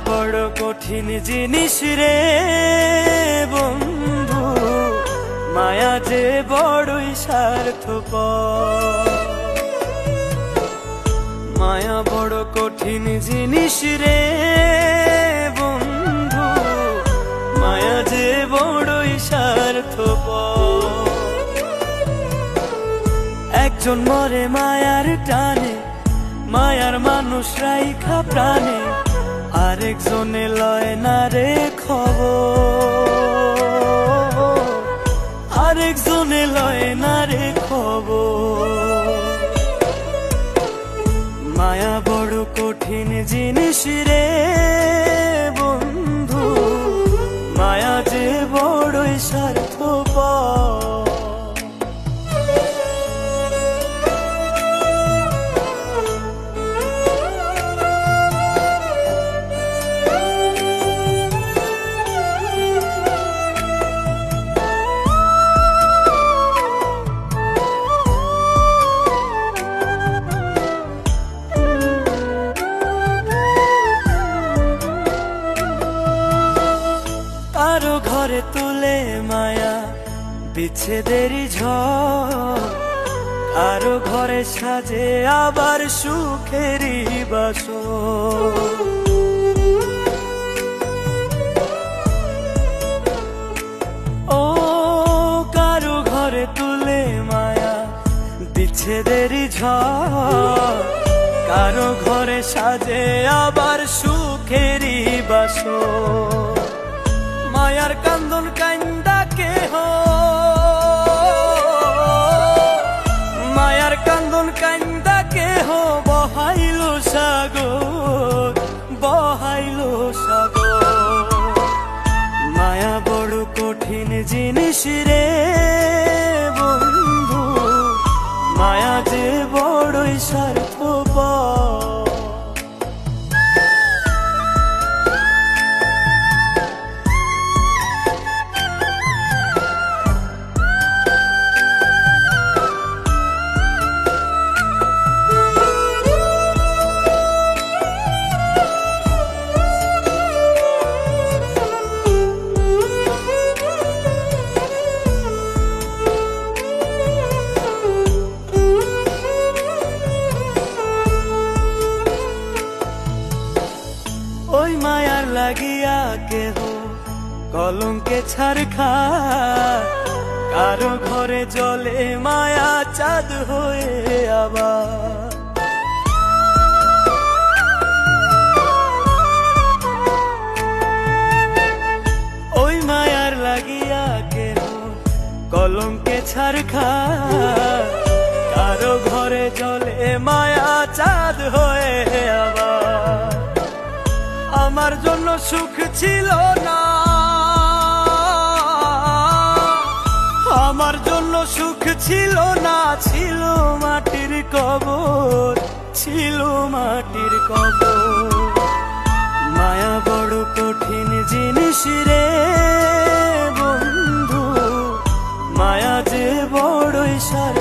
বড় কঠিন জিনিস রে বন্ধু, মায়া যে বড়ই স্বার্থপর। মায়া বড় কঠিন জিনিস রে বন্ধু, মায়া যে বড়ই স্বার্থপর। একজন মরে মায়ার টানে, মায়ার মানুষ রাইখা প্রাণে, আরেকজনে লয় না রে খবর, আরেকজনে লয় না রে খবর। মায়া বড় কঠিন জিনিস রে বন্ধু, মায়া যে বড়ই স্বার্থপর। কারো ঘরে তুলে মায়া বিচ্ছেদেরই ঝড়, কারো ঘরে সাজে আবার সুখেরই বাসর। ও কারো ঘরে তুলে মায়া বিচ্ছেদেরই ঝড়, কারো ঘরে সাজে আবার সুখেরই বাসর। মায়ার কান্দন কান্দা কেহ, মায়ার কান্দন কান্দা কেহ বহাইল সাগর, বহাইল সাগর। মায়া বড় কঠিন জিনিস রে বন্ধু, মায়া যে বড়ই স্বার্থপর। ওই মায়ার লাগিয়া কেহ কলঙ্কে ছাড় খায়, কারো ঘরে জলে মায়া চাঁদ হয়ে আবার। ওই মায়ার লাগিয়া কেহ কলঙ্কে ছাড় খায়, কারো ঘরে জলে মায়া চাঁদ হয়ে আবার। আমার জন্য সুখ ছিল না, আমার জন্য সুখ ছিল না, ছিল মাটির কবর, ছিল মাটির কবর। মায়া বড় কঠিন জিনিস রে বন্ধু, মায়া যে বড়ই সার